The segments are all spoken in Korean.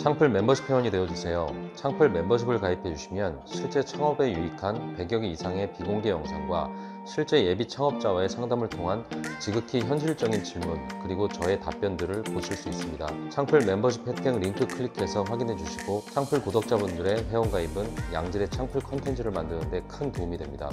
창풀 멤버십 회원이 되어주세요. 창풀 멤버십을 가입해주시면 실제 창업에 유익한 100여 개 이상의 비공개 영상과 실제 예비 창업자와의 상담을 통한 지극히 현실적인 질문 그리고 저의 답변들을 보실 수 있습니다. 창풀 멤버십 혜택 링크 클릭해서 확인해 주시고 창풀 구독자분들의 회원가입은 양질의 창풀 컨텐츠를 만드는 데 큰 도움이 됩니다.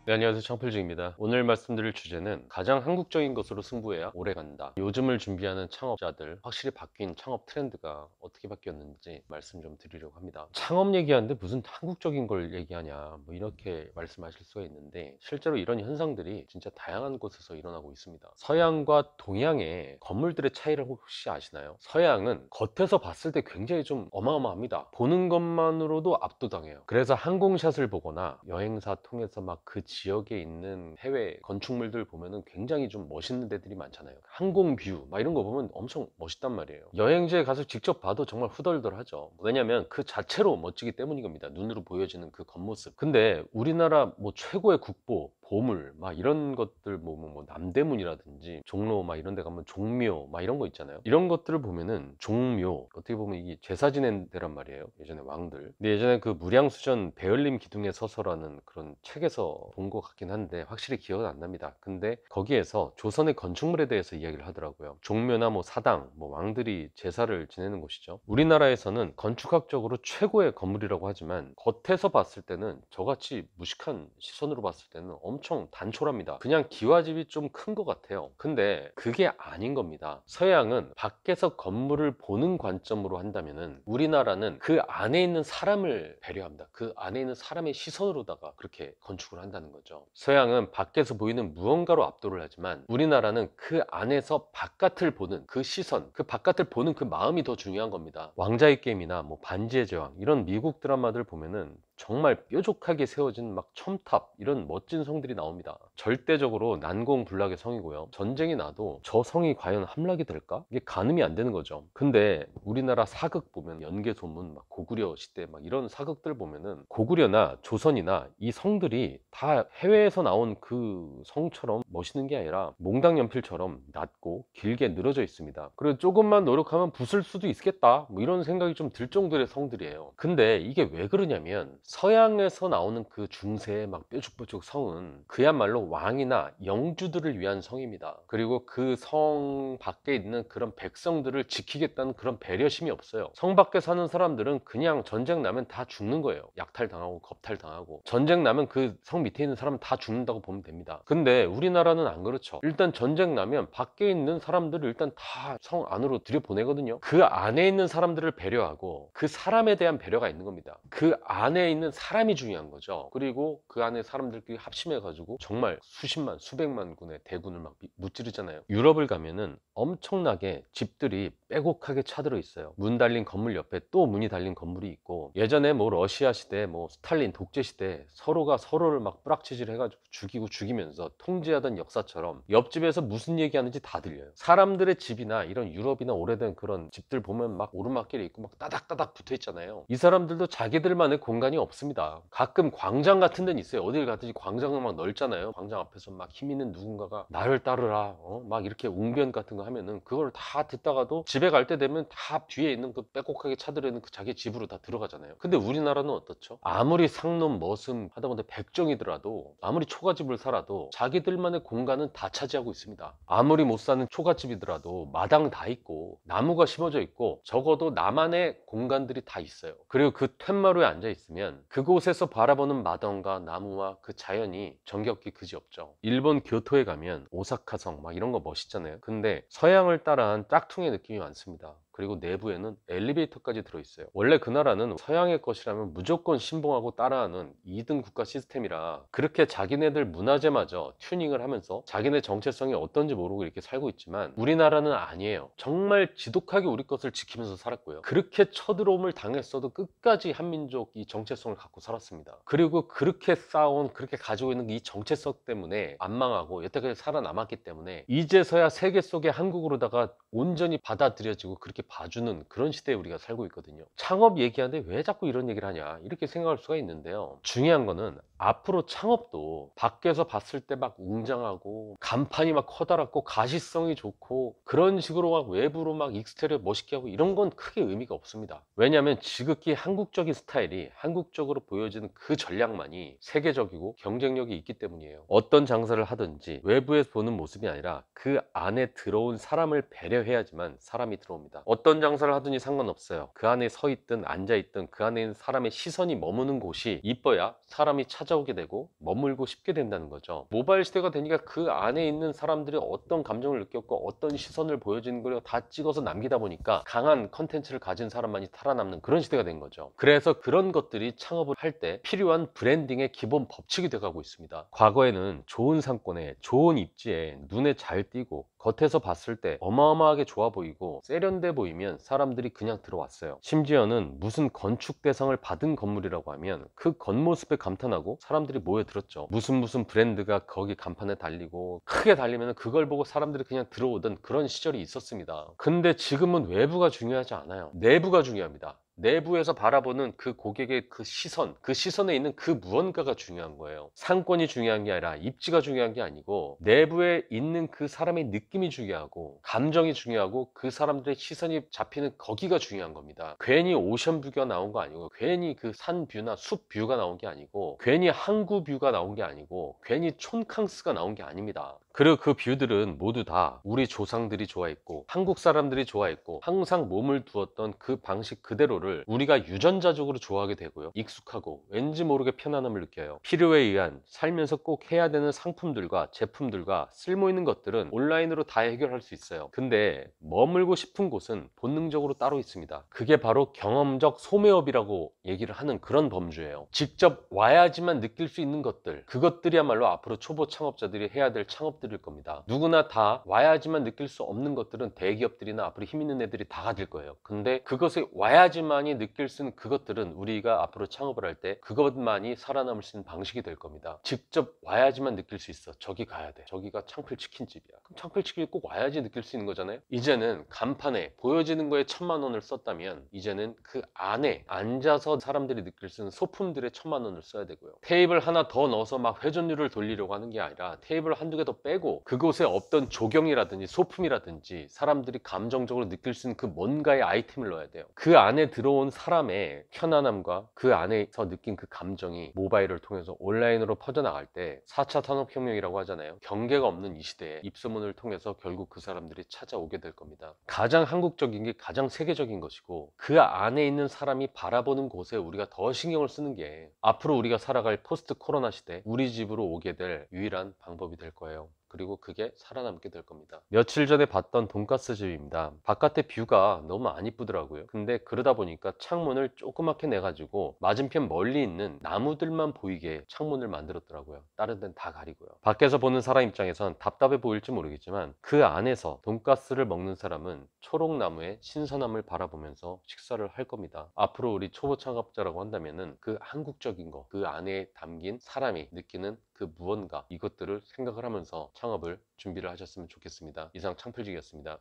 네, 안녕하세요. 창풀중입니다. 오늘 말씀드릴 주제는 가장 한국적인 것으로 승부해야 오래간다. 요즘을 준비하는 창업자들, 확실히 바뀐 창업 트렌드가 어떻게 바뀌었는지 말씀 좀 드리려고 합니다. 창업 얘기하는데 무슨 한국적인 걸 얘기하냐 뭐 이렇게 말씀하실 수가 있는데, 실제로 이런 현상들이 진짜 다양한 곳에서 일어나고 있습니다. 서양과 동양의 건물들의 차이를 혹시 아시나요? 서양은 겉에서 봤을 때 굉장히 좀 어마어마합니다. 보는 것만으로도 압도당해요. 그래서 항공샷을 보거나 여행사 통해서 막 그 지역에 있는 해외 건축물들 보면은 굉장히 좀 멋있는 데들이 많잖아요. 항공뷰 막 이런 거 보면 엄청 멋있단 말이에요. 여행지에 가서 직접 봐도 정말 후덜덜하죠. 왜냐면 그 자체로 멋지기 때문인 겁니다. 눈으로 보여지는 그 겉모습. 근데 우리나라 뭐 최고의 국보, 보물 막 이런 것들 뭐 남대문이라든지 종로 막 이런 데 가면 종묘 막 이런 거 있잖아요. 이런 것들을 보면은 종묘 어떻게 보면 이게 제사 지낸 데란 말이에요. 예전에 왕들. 근데 예전에 그 무량수전 배열림 기둥에 서서라는 그런 책에서 본 것 같긴 한데 확실히 기억은 안 납니다. 근데 거기에서 조선의 건축물에 대해서 이야기를 하더라고요. 종묘나 뭐 사당, 뭐 왕들이 제사를 지내는 곳이죠. 우리나라에서는 건축학적으로 최고의 건물이라고 하지만 겉에서 봤을 때는 저같이 무식한 시선으로 봤을 때는 엄청 단촐합니다. 그냥 기와집이 좀 큰 것 같아요. 근데 그게 아닌 겁니다. 서양은 밖에서 건물을 보는 관점으로 한다면은 우리나라는 그 안에 있는 사람을 배려합니다. 그 안에 있는 사람의 시선으로다가 그렇게 건축을 한다는 거죠. 서양은 밖에서 보이는 무언가로 압도를 하지만 우리나라는 그 안에서 바깥을 보는 그 시선, 그 바깥을 보는 그 마음이 더 중요한 겁니다. 왕자의 게임이나 뭐 반지의 제왕 이런 미국 드라마들 보면은 정말 뾰족하게 세워진 막 첨탑 이런 멋진 성들이 나옵니다. 절대적으로 난공불락의 성이고요. 전쟁이 나도 저 성이 과연 함락이 될까? 이게 가늠이 안 되는 거죠. 근데 우리나라 사극 보면 연개소문 막 고구려 시대 막 이런 사극들 보면은 고구려나 조선이나 이 성들이 다 해외에서 나온 그 성처럼 멋있는 게 아니라 몽당 연필처럼 낮고 길게 늘어져 있습니다. 그리고 조금만 노력하면 부술 수도 있겠다 뭐 이런 생각이 좀 들 정도의 성들이에요. 근데 이게 왜 그러냐면 서양에서 나오는 그 중세의 막 뾰족뾰족 성은 그야말로 왕이나 영주들을 위한 성입니다. 그리고 그 성 밖에 있는 그런 백성들을 지키겠다는 그런 배려심이 없어요. 성 밖에 사는 사람들은 그냥 전쟁 나면 다 죽는 거예요. 약탈당하고 겁탈당하고. 전쟁 나면 그 성 밑에 있는 사람은 다 죽는다고 보면 됩니다. 근데 우리나라는 안 그렇죠. 일단 전쟁 나면 밖에 있는 사람들을 일단 다 성 안으로 들여보내거든요. 그 안에 있는 사람들을 배려하고 그 사람에 대한 배려가 있는 겁니다. 그 안에 있는 사람이 중요한 거죠. 그리고 그 안에 사람들끼리 합심해 가지고 정말 수십만 수백만 군의 대군을 막 무찌르잖아요. 유럽을 가면은 엄청나게 집들이 빼곡하게 차들어 있어요. 문 달린 건물 옆에 또 문이 달린 건물이 있고, 예전에 뭐 러시아 시대 뭐 스탈린 독재 시대 서로가 서로를 막 뿌락치질 해가지고 죽이고 죽이면서 통제하던 역사처럼 옆집에서 무슨 얘기하는지 다 들려요. 사람들의 집이나 이런 유럽이나 오래된 그런 집들 보면 막 오르막길에 있고 막 따닥따닥 붙어 있잖아요. 이 사람들도 자기들만의 공간이 없습니다. 가끔 광장 같은 데는 있어요. 어딜 가든지 광장은 막 넓잖아요. 광장 앞에서 막 힘 있는 누군가가 나를 따르라 막 이렇게 웅변 같은 거 하면은 그걸 다 듣다가도 집에 갈 때 되면 다 뒤에 있는 그 빼곡하게 차들에는 그 자기 집으로 다 들어가잖아요. 근데 우리나라는 어떻죠? 아무리 상놈 머슴 하다못해 백정이더라도, 아무리 초가집을 살아도 자기들만의 공간은 다 차지하고 있습니다. 아무리 못 사는 초가집이더라도 마당 다 있고 나무가 심어져 있고 적어도 나만의 공간들이 다 있어요. 그리고 그 툇마루에 앉아 있으면 그곳에서 바라보는 마당과 나무와 그 자연이 정겹기 그지없죠. 일본 교토에 가면 오사카성 막 이런 거 멋있잖아요. 근데 서양을 따라한 짝퉁의 느낌이 많습니다. 그리고 내부에는 엘리베이터까지 들어있어요. 원래 그 나라는 서양의 것이라면 무조건 신봉하고 따라하는 2등 국가 시스템이라 그렇게 자기네들 문화재마저 튜닝을 하면서 자기네 정체성이 어떤지 모르고 이렇게 살고 있지만, 우리나라는 아니에요. 정말 지독하게 우리 것을 지키면서 살았고요. 그렇게 쳐들어옴을 당했어도 끝까지 한민족 이 정체성을 갖고 살았습니다. 그리고 그렇게 쌓아온, 그렇게 가지고 있는 이 정체성 때문에 안 망하고 여태까지 살아남았기 때문에 이제서야 세계 속의 한국으로다가 온전히 받아들여지고 그렇게 이렇게 봐주는 그런 시대에 우리가 살고 있거든요. 창업 얘기하는데 왜 자꾸 이런 얘기를 하냐 이렇게 생각할 수가 있는데요. 중요한 거는 앞으로 창업도 밖에서 봤을 때 막 웅장하고 간판이 막 커다랗고 가시성이 좋고 그런 식으로 막 외부로 막 익스테리어 멋있게 하고 이런 건 크게 의미가 없습니다. 왜냐하면 지극히 한국적인 스타일이 한국적으로 보여지는 그 전략만이 세계적이고 경쟁력이 있기 때문이에요. 어떤 장사를 하든지 외부에서 보는 모습이 아니라 그 안에 들어온 사람을 배려해야지만 사람이 들어옵니다. 어떤 장사를 하든지 상관없어요. 그 안에 서 있든 앉아 있든 그 안에 있는 사람의 시선이 머무는 곳이 이뻐야 사람이 찾아오게 되고 머물고 싶게 된다는 거죠. 모바일 시대가 되니까 그 안에 있는 사람들이 어떤 감정을 느꼈고 어떤 시선을 보여주는 걸 다 찍어서 남기다 보니까 강한 컨텐츠를 가진 사람만이 살아남는 그런 시대가 된 거죠. 그래서 그런 것들이 창업을 할 때 필요한 브랜딩의 기본 법칙이 돼가고 있습니다. 과거에는 좋은 상권에 좋은 입지에 눈에 잘 띄고 겉에서 봤을 때 어마어마하게 좋아 보이고 세련돼 보이면 사람들이 그냥 들어왔어요. 심지어는 무슨 건축 대상을 받은 건물이라고 하면 그 겉모습에 감탄하고 사람들이 모여들었죠. 무슨 브랜드가 거기 간판에 달리고 크게 달리면 그걸 보고 사람들이 그냥 들어오던 그런 시절이 있었습니다. 근데 지금은 외부가 중요하지 않아요. 내부가 중요합니다. 내부에서 바라보는 그 고객의 그 시선에 있는 그 무언가가 중요한 거예요. 상권이 중요한 게 아니라 입지가 중요한 게 아니고 내부에 있는 그 사람의 느낌이 중요하고 감정이 중요하고 그 사람들의 시선이 잡히는 거기가 중요한 겁니다. 괜히 오션뷰가 나온 거 아니고 괜히 그 산뷰나 숲뷰가 나온 게 아니고 괜히 항구뷰가 나온 게 아니고 괜히 촌캉스가 나온 게 아닙니다. 그리고 그 뷰들은 모두 다 우리 조상들이 좋아했고 한국 사람들이 좋아했고 항상 몸을 두었던 그 방식 그대로를 우리가 유전자적으로 좋아하게 되고요. 익숙하고 왠지 모르게 편안함을 느껴요. 필요에 의한 살면서 꼭 해야 되는 상품들과 제품들과 쓸모있는 것들은 온라인으로 다 해결할 수 있어요. 근데 머물고 싶은 곳은 본능적으로 따로 있습니다. 그게 바로 경험적 소매업이라고 얘기를 하는 그런 범주예요. 직접 와야지만 느낄 수 있는 것들, 그것들이야말로 앞으로 초보 창업자들이 해야 될 창업들일 겁니다. 누구나 다 와야지만 느낄 수 없는 것들은 대기업들이나 앞으로 힘 있는 애들이 다 가질 거예요. 근데 그것에 와야지만이 느낄 수 있는 그것들은 우리가 앞으로 창업을 할 때 그것만이 살아남을 수 있는 방식이 될 겁니다. 직접 와야지만 느낄 수 있어. 저기 가야 돼. 저기가 창필 치킨집이야. 그럼 창필 치킨이 꼭 와야지 느낄 수 있는 거잖아요. 이제는 간판에 보여지는 거에 1,000만 원을 썼다면 이제는 그 안에 앉아서 사람들이 느낄 수 있는 소품들에 1,000만 원을 써야 되고요. 테이블 하나 더 넣어서 막 회전율을 돌리려고 하는 게 아니라 테이블 한두 개 더 빼고 그곳에 없던 조경이라든지 소품이라든지 사람들이 감정적으로 느낄 수 있는 그 뭔가의 아이템을 넣어야 돼요. 그 안에 들어온 사람의 편안함과 그 안에서 느낀 그 감정이 모바일을 통해서 온라인으로 퍼져나갈 때 4차 산업혁명이라고 하잖아요. 경계가 없는 이 시대에 입소문을 통해서 결국 그 사람들이 찾아오게 될 겁니다. 가장 한국적인 게 가장 세계적인 것이고 그 안에 있는 사람이 바라보는 곳에 우리가 더 신경을 쓰는 게 앞으로 우리가 살아갈 포스트 코로나 시대 우리 집으로 오게 될 유일한 방법이 될 거예요. 그리고 그게 살아남게 될 겁니다. 며칠 전에 봤던 돈가스 집입니다. 바깥에 뷰가 너무 안 이쁘더라고요. 근데 그러다 보니까 창문을 조그맣게 내가지고 맞은편 멀리 있는 나무들만 보이게 창문을 만들었더라고요. 다른 데는 다 가리고요. 밖에서 보는 사람 입장에선 답답해 보일지 모르겠지만 그 안에서 돈가스를 먹는 사람은 초록나무의 신선함을 바라보면서 식사를 할 겁니다. 앞으로 우리 초보 창업자라고 한다면은 그 한국적인 거, 그 안에 담긴 사람이 느끼는 그 무언가 이것들을 생각을 하면서 창업을 준비를 하셨으면 좋겠습니다. 이상 창필직이었습니다.